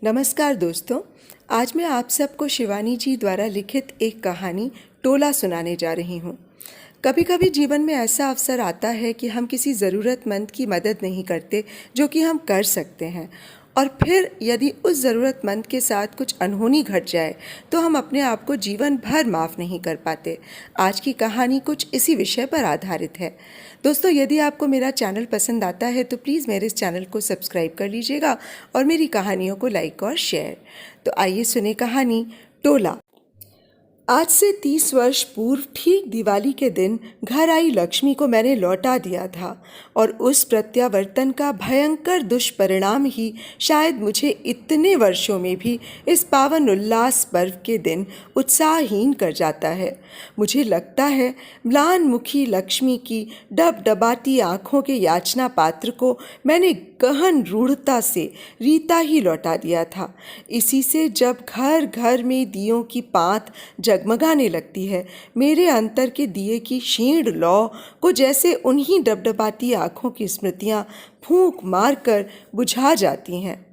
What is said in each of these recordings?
नमस्कार दोस्तों। आज मैं आप सबको शिवानी जी द्वारा लिखित एक कहानी टोला सुनाने जा रही हूँ। कभी कभी जीवन में ऐसा अवसर आता है कि हम किसी ज़रूरतमंद की मदद नहीं करते जो कि हम कर सकते हैं, और फिर यदि उस ज़रूरतमंद के साथ कुछ अनहोनी घट जाए तो हम अपने आप को जीवन भर माफ़ नहीं कर पाते। आज की कहानी कुछ इसी विषय पर आधारित है। दोस्तों, यदि आपको मेरा चैनल पसंद आता है तो प्लीज़ मेरे इस चैनल को सब्सक्राइब कर लीजिएगा और मेरी कहानियों को लाइक और शेयर। तो आइए सुने कहानी टोला। आज से 30 वर्ष पूर्व ठीक दिवाली के दिन घर आई लक्ष्मी को मैंने लौटा दिया था, और उस प्रत्यावर्तन का भयंकर दुष्परिणाम ही शायद मुझे इतने वर्षों में भी इस पावन उल्लास पर्व के दिन उत्साहहीन कर जाता है। मुझे लगता है म्लान मुखी लक्ष्मी की डबडबाती आँखों के याचना पात्र को मैंने गहन रूढ़ता से रीता ही लौटा दिया था। इसी से जब घर घर में दियों की पात जगमगाने लगती है, मेरे अंतर के दिए की क्षीण लौ को जैसे उन्हीं डबडबाती आँखों की स्मृतियाँ फूंक मारकर बुझा जाती हैं।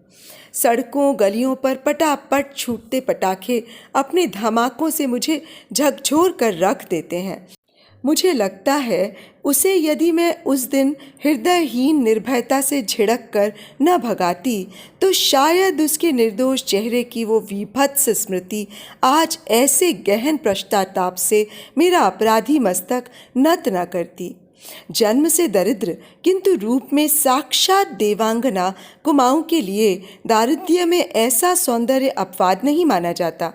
सड़कों गलियों पर पटापट छूटते पटाखे अपने धमाकों से मुझे झकझोर कर रख देते हैं। मुझे लगता है उसे यदि मैं उस दिन हृदयहीन निर्भयता से झिड़क कर न भगाती तो शायद उसके निर्दोष चेहरे की वो वीभत्स स्मृति आज ऐसे गहन पश्चाताप से मेरा अपराधी मस्तक नत न करती। जन्म से दरिद्र किंतु रूप में साक्षात देवांगना कुमाऊं के लिए दारिद्र्य में ऐसा सौंदर्य अपवाद नहीं माना जाता।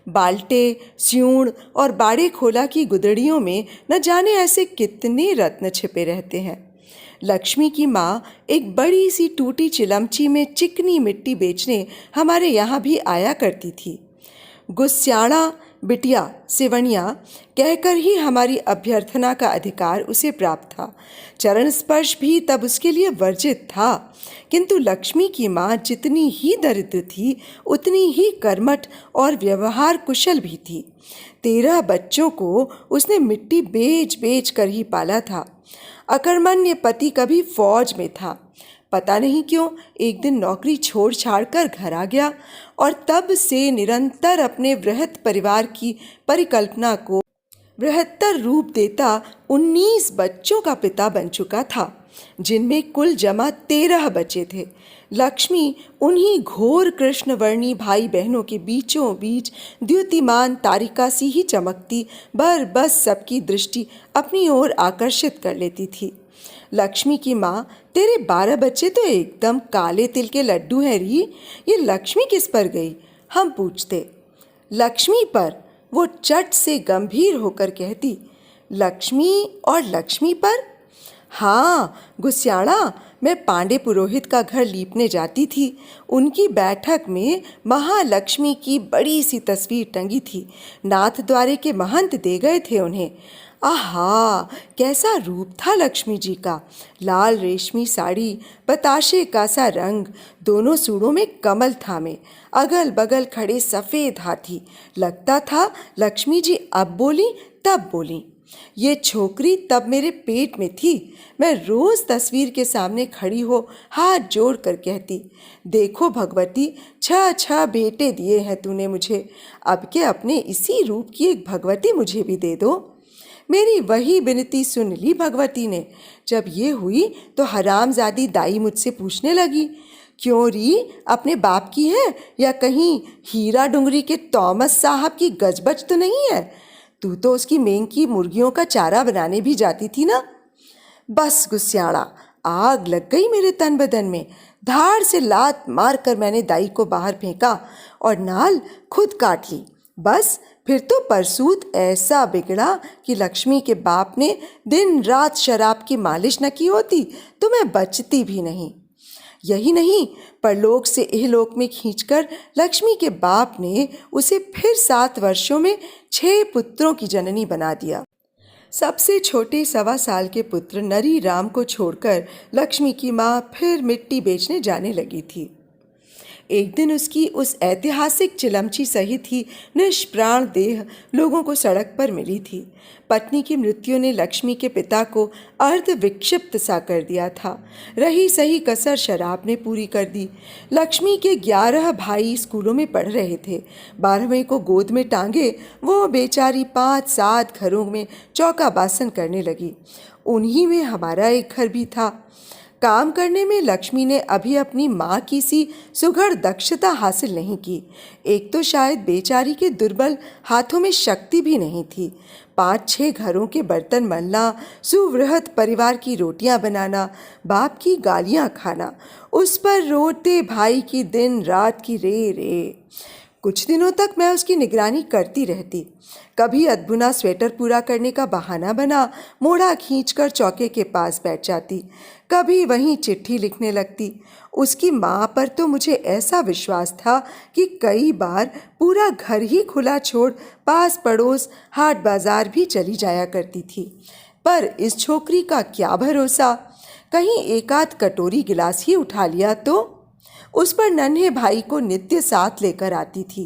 बाल्टे, स्यूण और बाड़े खोला की गुदड़ियों में न जाने ऐसे कितने रत्न छिपे रहते हैं। लक्ष्मी की माँ एक बड़ी सी टूटी चिलमची में चिकनी मिट्टी बेचने हमारे यहाँ भी आया करती थी। गुस्याणा बिटिया सिवणिया कहकर ही हमारी अभ्यर्थना का अधिकार उसे प्राप्त था। चरण स्पर्श भी तब उसके लिए वर्जित था। किंतु लक्ष्मी की माँ जितनी ही दरिद्र थी उतनी ही कर्मठ और व्यवहार कुशल भी थी। 13 बच्चों को उसने मिट्टी बेच बेच कर ही पाला था। अकर्मण्य पति कभी फौज में था। पता नहीं क्यों एक दिन नौकरी छोड़ छाड़ कर घर आ गया, और तब से निरंतर अपने बृहत् परिवार की परिकल्पना को बृहत्तर रूप देता 19 बच्चों का पिता बन चुका था, जिनमें कुल जमा 13 बच्चे थे। लक्ष्मी उन्हीं घोर कृष्णवर्णी भाई बहनों के बीचों बीच द्युतिमान तारिका सी ही चमकती बस सबकी दृष्टि अपनी ओर आकर्षित कर लेती थी। लक्ष्मी की माँ, तेरे 12 बच्चे तो एकदम काले तिल के लड्डू हैं री, ये लक्ष्मी किस पर गई? हम पूछते। लक्ष्मी पर। वो चट से गंभीर होकर कहती। लक्ष्मी और लक्ष्मी पर? हाँ गुस्याणा, मैं पांडे पुरोहित का घर लीपने जाती थी। उनकी बैठक में महालक्ष्मी की बड़ी सी तस्वीर टंगी थी। नाथ द्वारे के महंत दे गए थे उन्हें। आहा, कैसा रूप था लक्ष्मी जी का! लाल रेशमी साड़ी, बताशे का सा रंग, दोनों सूड़ों में कमल थामे, अगल बगल खड़े सफ़ेद हाथी। लगता था लक्ष्मी जी अब बोली तब बोली। ये छोकरी तब मेरे पेट में थी। मैं रोज़ तस्वीर के सामने खड़ी हो हाथ जोड़ कर कहती, देखो भगवती, 6 बेटे दिए हैं तूने मुझे, अब के अपने इसी रूप की एक भगवती मुझे भी दे दो। मेरी वही विनती सुन ली भगवती ने। जब ये हुई तो हरामजादी दाई मुझसे पूछने लगी, क्यों री, अपने बाप की है या कहीं हीरा डुंगरी के तौमस साहब की गजबज तो नहीं है? तू तो उसकी मेंग की मुर्गियों का चारा बनाने भी जाती थी ना। बस गुस्याणा, आग लग गई मेरे तन बदन में। धाड़ से लात मार कर मैंने दाई को बाहर फेंका और नाल खुद काट ली। बस फिर तो परसूत ऐसा बिगड़ा कि लक्ष्मी के बाप ने दिन रात शराब की मालिश न की होती तो मैं बचती भी नहीं। यही नहीं, परलोक से इहलोक में खींचकर लक्ष्मी के बाप ने उसे फिर 7 वर्षों में 6 पुत्रों की जननी बना दिया। सबसे छोटे 1.25 साल के पुत्र नरी राम को छोड़कर लक्ष्मी की माँ फिर मिट्टी बेचने जाने लगी थी। एक दिन उसकी उस ऐतिहासिक चिलमची सहित ही निष्प्राण देह लोगों को सड़क पर मिली थी। पत्नी की मृत्यु ने लक्ष्मी के पिता को अर्ध विक्षिप्त सा कर दिया था। रही सही कसर शराब ने पूरी कर दी। लक्ष्मी के 11 भाई स्कूलों में पढ़ रहे थे। 12वें को गोद में टांगे वो बेचारी 5-7 घरों में चौका बासन करने लगी। उन्हीं में हमारा एक घर भी था। काम करने में लक्ष्मी ने अभी अपनी माँ की सी सुघड़ दक्षता हासिल नहीं की। एक तो शायद बेचारी के दुर्बल हाथों में शक्ति भी नहीं थी। 5-6 घरों के बर्तन मलना, सुवृहत परिवार की रोटियां बनाना, बाप की गालियां खाना, उस पर रोते भाई की दिन रात की रे रे। कुछ दिनों तक मैं उसकी निगरानी करती रहती। कभी अदबुना स्वेटर पूरा करने का बहाना बना मोड़ा खींचकर चौके के पास बैठ जाती, कभी वहीं चिट्ठी लिखने लगती। उसकी माँ पर तो मुझे ऐसा विश्वास था कि कई बार पूरा घर ही खुला छोड़ पास पड़ोस हाट बाजार भी चली जाया करती थी। पर इस छोकरी का क्या भरोसा, कहीं एकाध कटोरी गिलास ही उठा लिया तो। उस पर नन्हे भाई को नित्य साथ लेकर आती थी।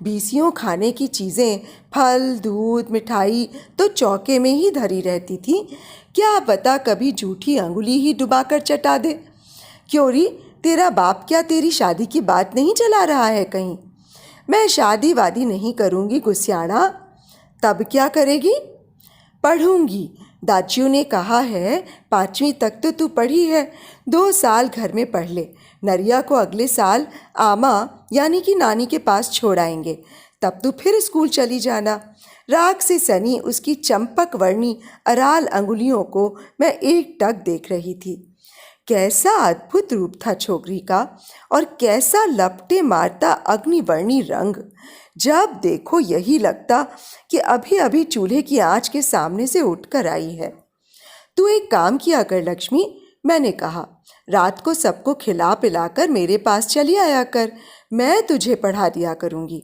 बीसियों खाने की चीज़ें, फल, दूध, मिठाई तो चौके में ही धरी रहती थी। क्या पता कभी झूठी अंगुली ही डुबाकर चटा दे। क्यों री, तेरा बाप क्या तेरी शादी की बात नहीं चला रहा है कहीं? मैं शादी वादी नहीं करूँगी गुस्सियाना। तब क्या करेगी? पढ़ूंगी। दाचियों ने कहा है 5वीं तक तो तू पढ़ी है, 2 साल घर में पढ़ ले। नरिया को अगले साल आमा यानी कि नानी के पास छोड़ आएंगे, तब तू फिर स्कूल चली जाना। राग से सनी उसकी चंपक वर्णी अराल अंगुलियों को मैं एकटक देख रही थी। कैसा अद्भुत रूप था छोकरी का, और कैसा लपटे मारता अग्निवर्णी रंग। जब देखो यही लगता कि अभी अभी चूल्हे की आंच के सामने से उठकर आई है। तू एक काम किया कर लक्ष्मी, मैंने कहा, रात को सबको खिला पिलाकर मेरे पास चली आया कर, मैं तुझे पढ़ा दिया करूँगी।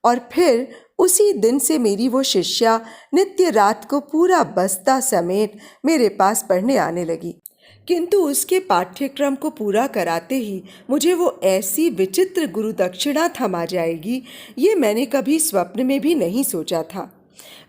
और फिर उसी दिन से मेरी वो शिष्या नित्य रात को पूरा बस्ता समेत मेरे पास पढ़ने आने लगी। किंतु उसके पाठ्यक्रम को पूरा कराते ही मुझे वो ऐसी विचित्र गुरु दक्षिणा थमा जाएगी, ये मैंने कभी स्वप्न में भी नहीं सोचा था।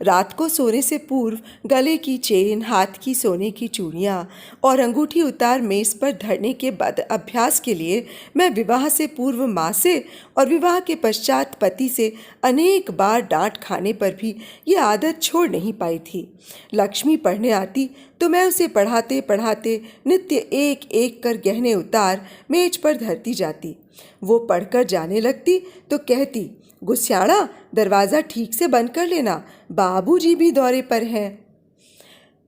रात को सोने से पूर्व गले की चेन, हाथ की सोने की चूड़ियाँ और अंगूठी उतार मेज पर धरने के बाद अभ्यास के लिए मैं विवाह से पूर्व माँ से और विवाह के पश्चात पति से अनेक बार डांट खाने पर भी ये आदत छोड़ नहीं पाई थी। लक्ष्मी पढ़ने आती तो मैं उसे पढ़ाते पढ़ाते नित्य एक एक कर गहने उतार मेज पर धरती जाती। वो पढ़कर जाने लगती तो कहती, गुस्सियाड़ा, दरवाज़ा ठीक से बंद कर लेना, बाबूजी भी दौरे पर हैं।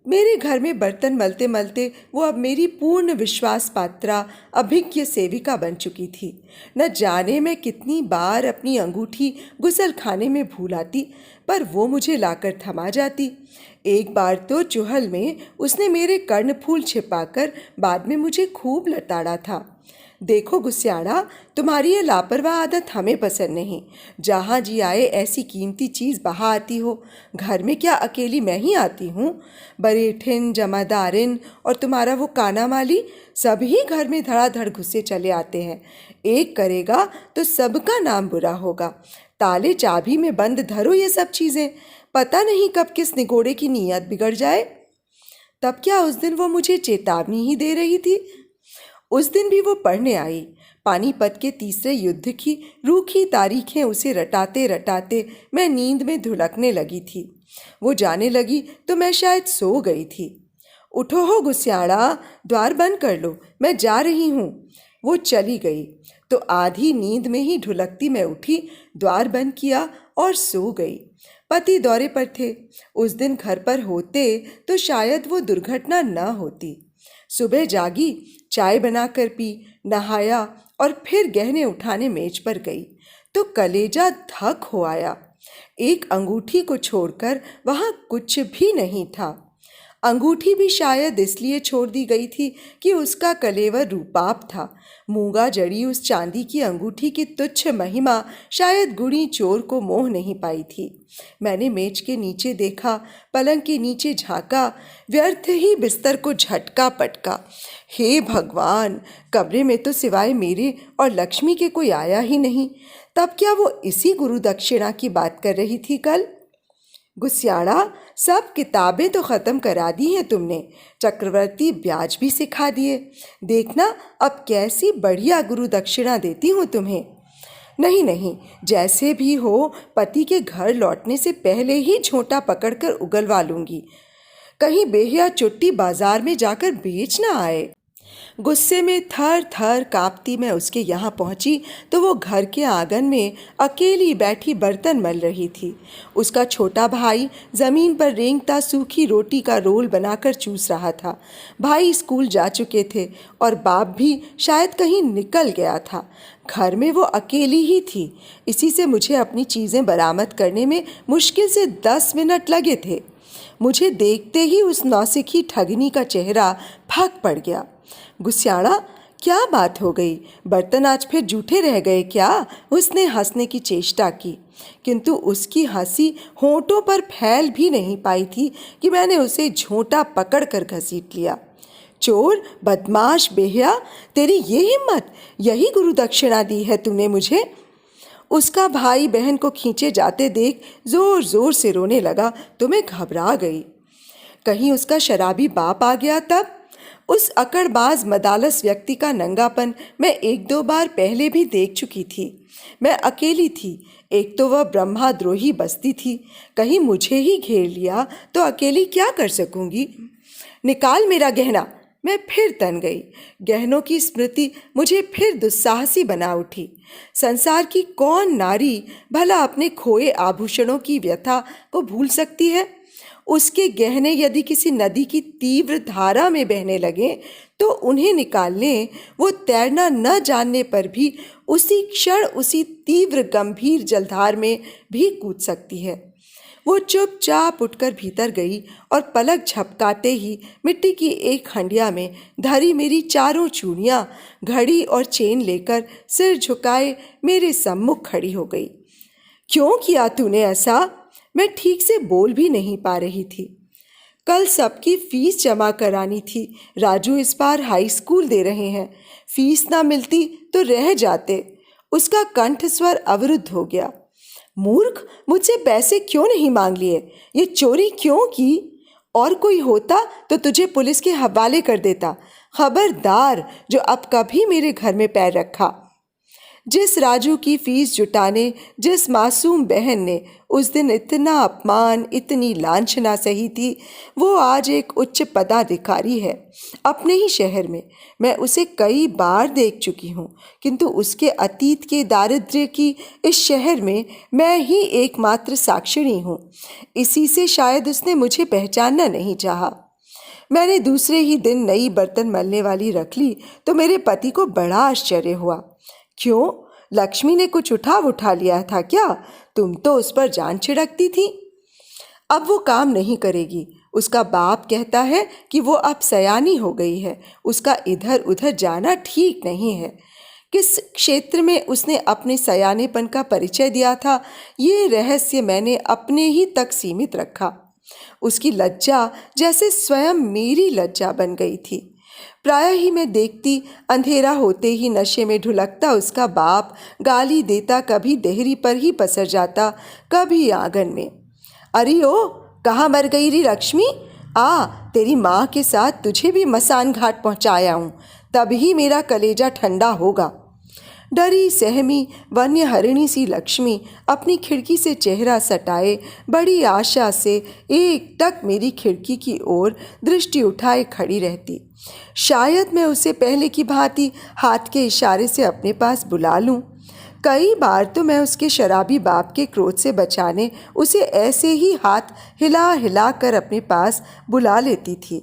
मेरे घर में बर्तन मलते मलते वो अब मेरी पूर्ण विश्वास पात्रा, अभिज्ञ सेविका बन चुकी थी। न जाने मैं कितनी बार अपनी अंगूठी गुसल खाने में भूल आती, पर वो मुझे लाकर थमा जाती। एक बार तो चुहल में उसने मेरे कर्णफूल छिपाकर बाद में मुझे खूब लताड़ा था। देखो गुस्सियाड़ा, तुम्हारी ये लापरवाह आदत हमें पसंद नहीं। जहाँ जी आए ऐसी कीमती चीज़ बहा आती हो। घर में क्या अकेली मैं ही आती हूँ? बरेठिन, जमादारिन और तुम्हारा वो काना माली सभी घर में धड़ाधड़ घुसे चले आते हैं। एक करेगा तो सबका नाम बुरा होगा। ताले चाबी में बंद धरो ये सब चीज़ें, पता नहीं कब किस निगोड़े की नीयत बिगड़ जाए। तब क्या उस दिन वो मुझे चेतावनी ही दे रही थी? उस दिन भी वो पढ़ने आई। पानीपत के तीसरे युद्ध की रूखी तारीखें उसे रटाते रटाते मैं नींद में धुलकने लगी थी। वो जाने लगी तो मैं शायद सो गई थी। उठो हो गुस्सियाड़ा, द्वार बंद कर लो, मैं जा रही हूँ। वो चली गई तो आधी नींद में ही ढुलकती मैं उठी, द्वार बंद किया और सो गई। पति दौरे पर थे। उस दिन घर पर होते तो शायद वो दुर्घटना न होती। सुबह जागी, चाय बनाकर पी, नहाया और फिर गहने उठाने मेज पर गई तो कलेजा धक हो आया। एक अंगूठी को छोड़कर वहाँ कुछ भी नहीं था। अंगूठी भी शायद इसलिए छोड़ दी गई थी कि उसका कलेवर रूपाप था। मूंगा जड़ी उस चांदी की अंगूठी की तुच्छ महिमा शायद गुणी चोर को मोह नहीं पाई थी। मैंने मेज के नीचे देखा, पलंग के नीचे झांका, व्यर्थ ही बिस्तर को झटका पटका। हे भगवान, कमरे में तो सिवाय मेरे और लक्ष्मी के कोई आया ही नहीं। तब क्या वो इसी गुरु दक्षिणा की बात कर रही थी कल? गुस्याड़ा, सब किताबें तो ख़त्म करा दी हैं तुमने, चक्रवर्ती ब्याज भी सिखा दिए। देखना अब कैसी बढ़िया गुरु दक्षिणा देती हूँ तुम्हें। नहीं नहीं, जैसे भी हो पति के घर लौटने से पहले ही झोंटा पकड़कर उगलवा लूँगी। कहीं बेहिया चुट्टी बाजार में जाकर बेच ना आए। गुस्से में थर थर कांपती मैं उसके यहाँ पहुँची तो वो घर के आंगन में अकेली बैठी बर्तन मल रही थी। उसका छोटा भाई ज़मीन पर रेंगता सूखी रोटी का रोल बनाकर चूस रहा था। भाई स्कूल जा चुके थे और बाप भी शायद कहीं निकल गया था। घर में वो अकेली ही थी। इसी से मुझे अपनी चीज़ें बरामद करने में मुश्किल से 10 मिनट लगे थे। मुझे देखते ही उस नौसिखी ठगनी का चेहरा फक पड़ गया। गुस्याड़ा, क्या बात हो गई? बर्तन आज फिर जूठे रह गए क्या? उसने हंसने की चेष्टा की, किंतु उसकी हंसी होंठों पर फैल भी नहीं पाई थी कि मैंने उसे झोंटा पकड़कर घसीट लिया। चोर, बदमाश, बेहिया, तेरी ये हिम्मत! यही गुरु दक्षिणा दी है तूने मुझे? उसका भाई बहन को खींचे जाते देख जोर जोर से रोने लगा तो मैं घबरा गई। कहीं उसका शराबी बाप आ गया तब? उस अकड़बाज मदालस व्यक्ति का नंगापन मैं 1-2 बार पहले भी देख चुकी थी। मैं अकेली थी। एक तो वह ब्रह्माद्रोही बस्ती थी, कहीं मुझे ही घेर लिया तो अकेली क्या कर सकूंगी? निकाल मेरा गहना। मैं फिर तन गई। गहनों की स्मृति मुझे फिर दुस्साहसी बना उठी। संसार की कौन नारी भला अपने खोए आभूषणों की व्यथा को भूल सकती है? उसके गहने यदि किसी नदी की तीव्र धारा में बहने लगे तो उन्हें निकालने, वो तैरना न जानने पर भी उसी क्षण उसी तीव्र गंभीर जलधार में भी कूद सकती है। वो चुपचाप उठकर भीतर गई और पलक झपकाते ही मिट्टी की एक हंडिया में धरी मेरी चारों चूड़ियाँ, घड़ी और चेन लेकर सिर झुकाए मेरे सम्मुख खड़ी हो गई। क्यों किया तूने ऐसा? मैं ठीक से बोल भी नहीं पा रही थी। कल सबकी फीस जमा करानी थी। राजू इस बार हाई स्कूल दे रहे हैं। फीस ना मिलती तो रह जाते। उसका कंठ स्वर अवरुद्ध हो गया। मूर्ख, मुझसे पैसे क्यों नहीं मांग लिए? ये चोरी क्यों की? और कोई होता तो तुझे पुलिस के हवाले कर देता। खबरदार जो अब कभी मेरे घर में पैर रखा। जिस राजू की फीस जुटाने जिस मासूम बहन ने उस दिन इतना अपमान, इतनी लांछना सही थी, वो आज एक उच्च पदाधिकारी है अपने ही शहर में। मैं उसे कई बार देख चुकी हूँ, किंतु उसके अतीत के दारिद्र्य की इस शहर में मैं ही एकमात्र साक्षिणी हूँ। इसी से शायद उसने मुझे पहचानना नहीं चाहा। मैंने दूसरे ही दिन नई बर्तन मलने वाली रख ली तो मेरे पति को बड़ा आश्चर्य हुआ। क्यों, लक्ष्मी ने कुछ उठा लिया था क्या? तुम तो उस पर जान छिड़कती थी। अब वो काम नहीं करेगी। उसका बाप कहता है कि वो अब सयानी हो गई है, उसका इधर उधर जाना ठीक नहीं है। किस क्षेत्र में उसने अपने सयानेपन का परिचय दिया था, ये रहस्य मैंने अपने ही तक सीमित रखा। उसकी लज्जा जैसे स्वयं मेरी लज्जा बन गई थी। प्रायः ही मैं देखती, अंधेरा होते ही नशे में ढुलकता उसका बाप गाली देता, कभी देहरी पर ही पसर जाता, कभी आंगन में। अरे ओ, कहाँ मर गई री लक्ष्मी? आ, तेरी माँ के साथ तुझे भी मसान घाट पहुँचाया हूँ, तभी मेरा कलेजा ठंडा होगा। डरी सहमी वन्य हरिणी सी लक्ष्मी अपनी खिड़की से चेहरा सटाए बड़ी आशा से एकटक मेरी खिड़की की ओर दृष्टि उठाए खड़ी रहती। शायद मैं उसे पहले की भांति हाथ के इशारे से अपने पास बुला लूं। कई बार तो मैं उसके शराबी बाप के क्रोध से बचाने उसे ऐसे ही हाथ हिला हिला कर अपने पास बुला लेती थी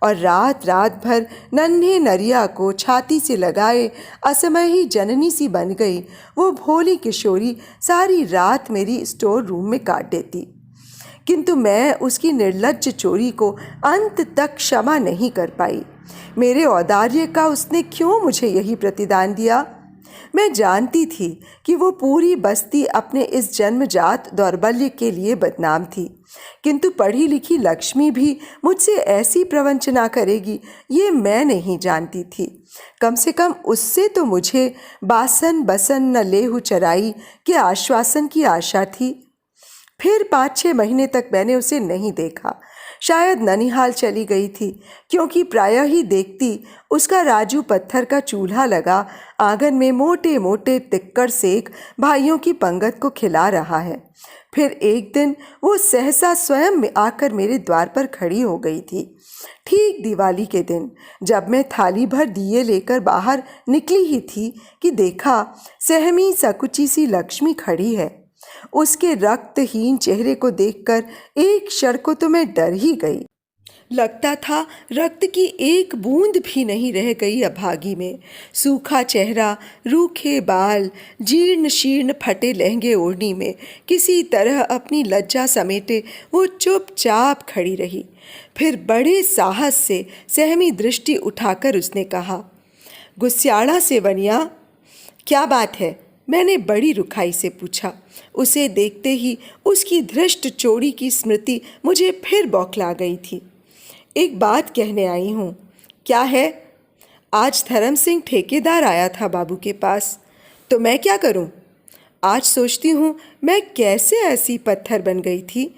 और रात रात भर नन्हे नरिया को छाती से लगाए असमय ही जननी सी बन गई वो भोली किशोरी सारी रात मेरी स्टोर रूम में काट देती। किंतु मैं उसकी निर्लज्ज चोरी को अंत तक क्षमा नहीं कर पाई। मेरे औदार्य का उसने क्यों मुझे यही प्रतिदान दिया? मैं जानती थी कि वो पूरी बस्ती अपने इस जन्मजात दौर्बल्य के लिए बदनाम थी, किंतु पढ़ी लिखी लक्ष्मी भी मुझसे ऐसी प्रवंचना करेगी ये मैं नहीं जानती थी। कम से कम उससे तो मुझे बासन बसन न लेहु चराई के आश्वासन की आशा थी। फिर 5-6 महीने तक मैंने उसे नहीं देखा। शायद ननिहाल चली गई थी, क्योंकि प्रायः ही देखती उसका राजू पत्थर का चूल्हा लगा आंगन में मोटे मोटे तिक्कड़ सेक भाइयों की पंगत को खिला रहा है। फिर एक दिन वो सहसा स्वयं में आकर मेरे द्वार पर खड़ी हो गई थी, ठीक दिवाली के दिन, जब मैं थाली भर दिए लेकर बाहर निकली ही थी कि देखा सहमी सकुची सी लक्ष्मी खड़ी है। उसके रक्तहीन चेहरे को देखकर एक क्षण को तो मैं डर ही गई। लगता था रक्त की एक बूंद भी नहीं रह गई अभागी में। सूखा चेहरा, रूखे बाल, जीर्ण शीर्ण फटे लहंगे ओढ़नी में किसी तरह अपनी लज्जा समेटे वो चुपचाप खड़ी रही। फिर बड़े साहस से सहमी दृष्टि उठाकर उसने कहा, गुस्याड़ा सेवनिया, क्या बात है? मैंने बड़ी रुखाई से पूछा। उसे देखते ही उसकी धृष्ट चोरी की स्मृति मुझे फिर बौखला गई थी। एक बात कहने आई हूँ। क्या है? आज धर्म सिंह ठेकेदार आया था बाबू के पास, तो मैं क्या करूँ? आज सोचती हूँ मैं कैसे ऐसी पत्थर बन गई थी।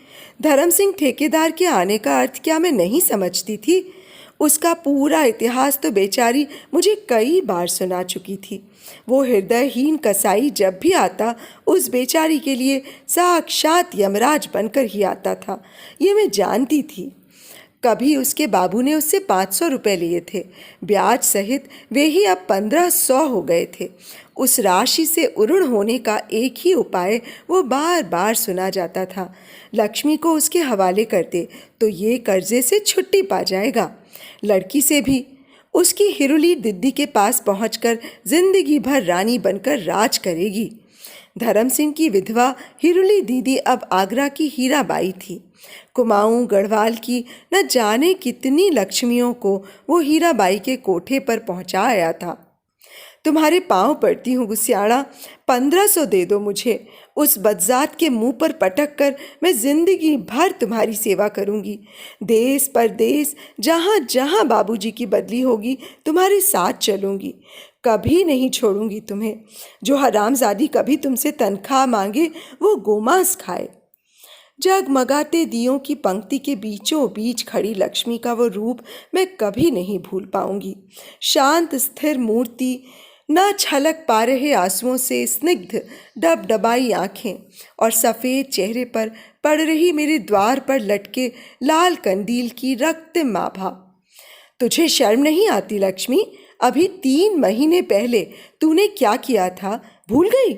धर्म सिंह ठेकेदार के आने का अर्थ क्या मैं नहीं समझती थी? उसका पूरा इतिहास तो बेचारी मुझे कई बार सुना चुकी थी। वो हृदयहीन कसाई जब भी आता उस बेचारी के लिए साक्षात यमराज बनकर ही आता था, ये मैं जानती थी। कभी उसके बाबू ने उससे 500 रुपये लिए थे, ब्याज सहित वे ही अब 1500 हो गए थे। उस राशि से उऋण होने का एक ही उपाय वो बार बार सुना जाता था, लक्ष्मी को उसके हवाले कर दे तो ये कर्जे से छुट्टी पा जाएगा। लड़की से भी उसकी हिरुली दीदी के पास पहुंचकर जिंदगी भर रानी बनकर राज करेगी। धर्म सिंह की विधवा हिरुली दीदी अब आगरा की हीराबाई थी। कुमाऊं गढ़वाल की न जाने कितनी लक्ष्मियों को वो हीराबाई के कोठे पर पहुंचा आया था। तुम्हारे पांव पड़ती हूँ गुस्याड़ा, 1500 दे दो मुझे। उस बदजात के मुंह पर पटक कर मैं जिंदगी भर तुम्हारी सेवा करूंगी। देश परदेश जहाँ जहाँ बाबूजी की बदली होगी तुम्हारे साथ चलूंगी। कभी नहीं छोड़ूंगी तुम्हें। जो हरामजादी कभी तुमसे तनख्वाह मांगे वो गोमांस खाए। जगमगाते दियों की पंक्ति के बीचों बीच खड़ी लक्ष्मी का वो रूप मैं कभी नहीं भूल पाऊंगी। शांत स्थिर मूर्ति, न छलक पा रहे आंसुओं से स्निग्ध डबडबाई आंखें और सफ़ेद चेहरे पर पड़ रही मेरे द्वार पर लटके लाल कंदील की रक्तिम आभा। तुझे शर्म नहीं आती लक्ष्मी? अभी 3 महीने पहले तूने क्या किया था, भूल गई?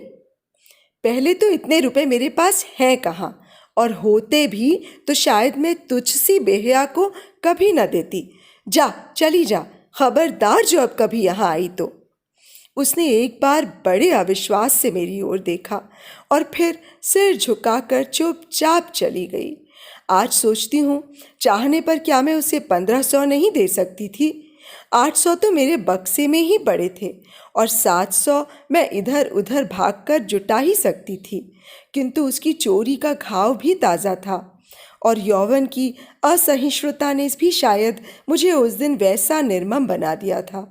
पहले तो इतने रुपए मेरे पास हैं कहाँ, और होते भी तो शायद मैं तुझसी बेहया को कभी न देती। जा, चली जा, खबरदार जो अब कभी यहाँ आई तो। उसने एक बार बड़े अविश्वास से मेरी ओर देखा और फिर सिर झुकाकर चुपचाप चली गई। आज सोचती हूँ, चाहने पर क्या मैं उसे 1500 नहीं दे सकती थी? 800 तो मेरे बक्से में ही पड़े थे और 700 मैं इधर उधर भागकर जुटा ही सकती थी, किंतु उसकी चोरी का घाव भी ताज़ा था और यौवन की असहिष्णुता ने भी शायद मुझे उस दिन वैसा निर्मम बना दिया था।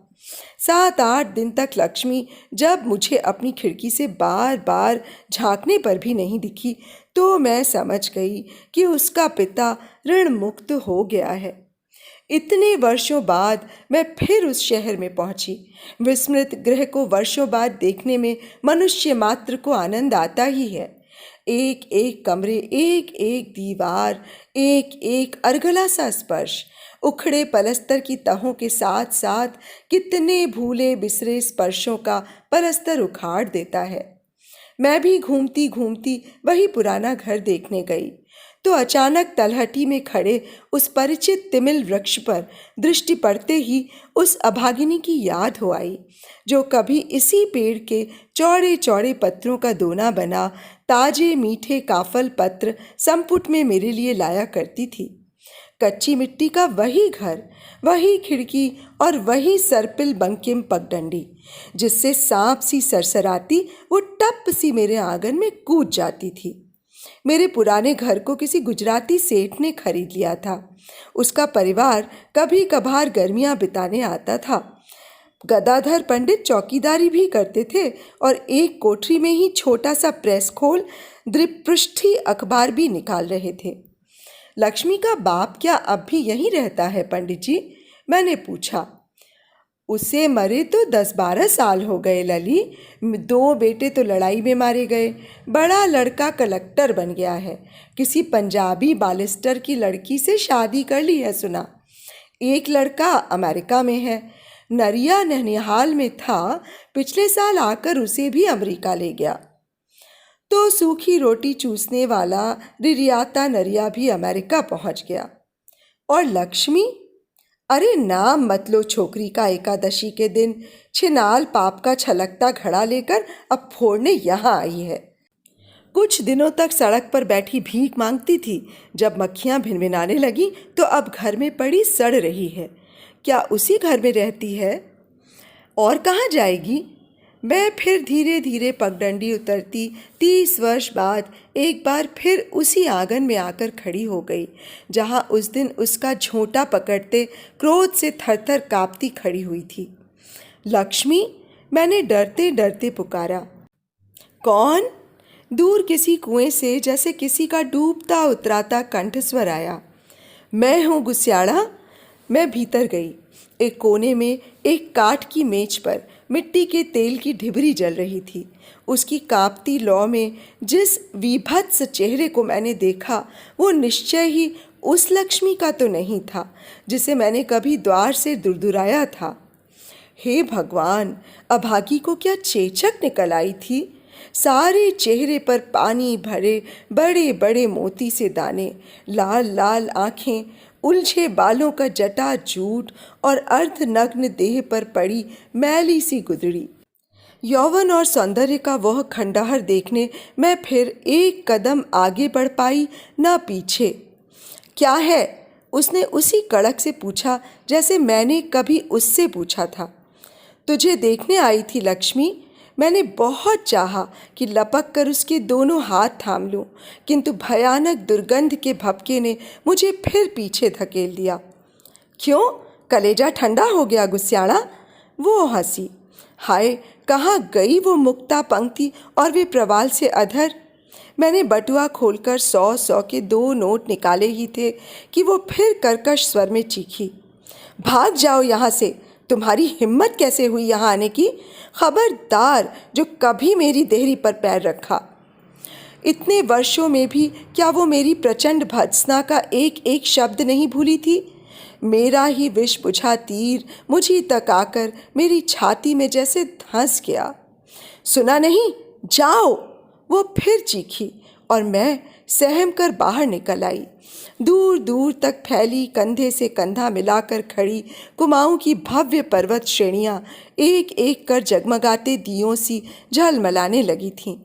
7-8 दिन तक लक्ष्मी जब मुझे अपनी खिड़की से बार बार झांकने पर भी नहीं दिखी तो मैं समझ गई कि उसका पिता ऋण मुक्त हो गया है। इतने वर्षों बाद मैं फिर उस शहर में पहुंची। विस्मृत गृह को वर्षों बाद देखने में मनुष्य मात्र को आनंद आता ही है। एक एक कमरे, एक एक दीवार, एक एक अर्गला सा स्पर्श, उखड़े पलस्तर की तहों के साथ साथ कितने भूले बिसरे स्पर्शों का पलस्तर उखाड़ देता है। मैं भी घूमती घूमती वही पुराना घर देखने गई। तो अचानक तलहटी में खड़े उस परिचित तिमिल वृक्ष पर दृष्टि पड़ते ही उस अभागिनी की याद हो आई, जो कभी इसी पेड़ के चौड़े चौड़े पत्रों का दोना बना ताजे मीठे काफल पत्र संपुट में मेरे लिए लाया करती थी। कच्ची मिट्टी का वही घर, वही खिड़की और वही सर्पिल बंकिम पगडंडी, जिससे सांप सी सरसराती वो टप सी मेरे आंगन में कूद जाती थी। मेरे पुराने घर को किसी गुजराती सेठ ने खरीद लिया था। उसका परिवार कभी कभार गर्मियां बिताने आता था। गदाधर पंडित चौकीदारी भी करते थे और एक कोठरी में ही छोटा सा प्रेस खोल द्विपृष्ठीय अखबार भी निकाल रहे थे। लक्ष्मी का बाप क्या अब भी यहीं रहता है पंडित जी? मैंने पूछा। उसे मरे तो 10-12 साल हो गए लली। 2 बेटे तो लड़ाई में मारे गए। बड़ा लड़का कलेक्टर बन गया है। किसी पंजाबी बालिस्टर की लड़की से शादी कर ली है सुना। एक लड़का अमेरिका में है। नरिया ननिहाल में था, पिछले साल आकर उसे भी अमेरिका ले गया। तो सूखी रोटी चूसने वाला रिरियाता नरिया भी अमेरिका पहुंच गया। और लक्ष्मी? अरे नाम मत लो छोकरी का। एकादशी के दिन छिनाल पाप का छलकता घड़ा लेकर अब फोड़ने यहाँ आई है। कुछ दिनों तक सड़क पर बैठी भीख मांगती थी। जब मक्खियाँ भिनभिनाने लगी तो अब घर में पड़ी सड़ रही है। क्या उसी घर में रहती है? और कहाँ जाएगी? मैं फिर धीरे धीरे पगडंडी उतरती 30 वर्ष बाद एक बार फिर उसी आंगन में आकर खड़ी हो गई, जहाँ उस दिन उसका झोंटा पकड़ते क्रोध से थरथर कांपती खड़ी हुई थी। लक्ष्मी, मैंने डरते डरते पुकारा। कौन? दूर किसी कुएं से जैसे किसी का डूबता उतराता कंठस्वर आया। मैं हूँ गुस्याड़ा। मैं भीतर गई। एक कोने में एक काठ की मेज पर मिट्टी के तेल की ढिबरी जल रही थी। उसकी कांपती लौ में जिस विभत्स चेहरे को मैंने देखा वो निश्चय ही उस लक्ष्मी का तो नहीं था जिसे मैंने कभी द्वार से दुरदुराया था। हे भगवान, अभागी को क्या चेचक निकल आई थी। सारे चेहरे पर पानी भरे बड़े बड़े मोती से दाने, लाल लाल आँखें, उलझे बालों का जटा जूट और अर्धनग्न देह पर पड़ी मैली सी गुदड़ी। यौवन और सौंदर्य का वह खंडहर देखने मैं फिर एक कदम आगे बढ़ पाई न पीछे। क्या है? उसने उसी कड़क से पूछा जैसे मैंने कभी उससे पूछा था। तुझे देखने आई थी लक्ष्मी। मैंने बहुत चाहा कि लपक कर उसके दोनों हाथ थाम लूं, किंतु भयानक दुर्गंध के भपके ने मुझे फिर पीछे धकेल दिया। क्यों? कलेजा ठंडा हो गया गुस्याड़ा? वो हंसी। हाय, कहाँ गई वो मुक्ता पंक्ति और वे प्रवाल से अधर। मैंने बटुआ खोलकर 100 के 2 नोट निकाले ही थे कि वो फिर कर्कश स्वर में चीखी। भाग जाओ यहाँ से। तुम्हारी हिम्मत कैसे हुई यहाँ आने की? खबरदार जो कभी मेरी देहरी पर पैर रखा। इतने वर्षों में भी क्या वो मेरी प्रचंड भत्सना का एक एक शब्द नहीं भूली थी? मेरा ही विष बुझा तीर मुझी तक आकर मेरी छाती में जैसे धंस गया। सुना नहीं? जाओ। वो फिर चीखी और मैं सहम कर बाहर निकल आई। दूर दूर तक फैली कंधे से कंधा मिलाकर खड़ी कुमाऊं की भव्य पर्वत श्रेणियां एक एक कर जगमगाते दियों सी झलमलाने लगी थीं।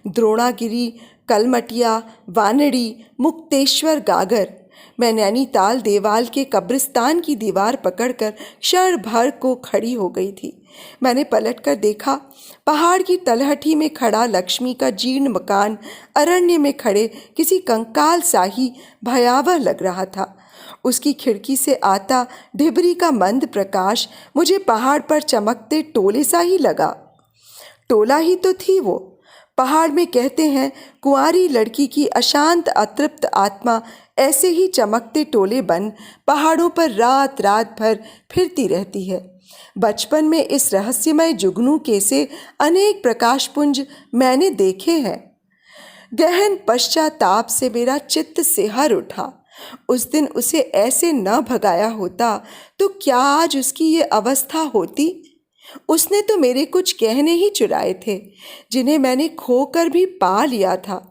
द्रोणागिरी, कलमटिया, वानड़ी, मुक्तेश्वर, गागर। मैं नैनीताल देवाल के कब्रिस्तान की दीवार पकड़कर क्षण भर को खड़ी हो गई थी। मैंने पलटकर देखा, पहाड़ की तलहटी में खड़ा लक्ष्मी का जीर्ण मकान अरण्य में खड़े किसी कंकाल सा ही भयावह लग रहा था। उसकी खिड़की से आता ढिबरी का मंद प्रकाश मुझे पहाड़ पर चमकते टोले सा ही लगा। टोला ही तो थी वो। पहाड़ में कहते हैं कुंवारी लड़की की अशांत अतृप्त आत्मा ऐसे ही चमकते टोले बन पहाड़ों पर रात रात भर फिरती रहती है। बचपन में इस रहस्यमय जुगनू के से अनेक प्रकाशपुंज मैंने देखे हैं। गहन पश्चाताप से मेरा चित्त सिहर उठा। उस दिन उसे ऐसे न भगाया होता तो क्या आज उसकी ये अवस्था होती? उसने तो मेरे कुछ गहने ही चुराए थे जिन्हें मैंने खोकर भी पा लिया था।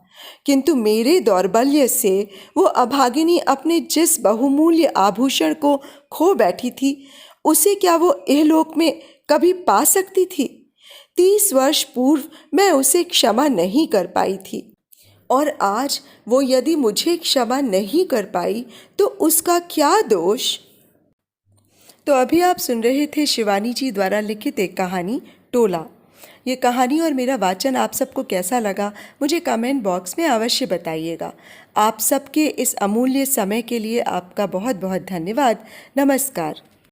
किंतु मेरे दौर्बल्य से वो अभागिनी अपने जिस बहुमूल्य आभूषण को खो बैठी थी, उसे क्या वो इहलोक में कभी पा सकती थी? 30 वर्ष पूर्व मैं उसे क्षमा नहीं कर पाई थी, और आज वो यदि मुझे क्षमा नहीं कर पाई तो उसका क्या दोष? तो अभी आप सुन रहे थे शिवानी जी द्वारा लिखित एक कहानी टोला। ये कहानी और मेरा वाचन आप सबको कैसा लगा, मुझे कमेंट बॉक्स में अवश्य बताइएगा। आप सबके इस अमूल्य समय के लिए आपका बहुत बहुत धन्यवाद। नमस्कार।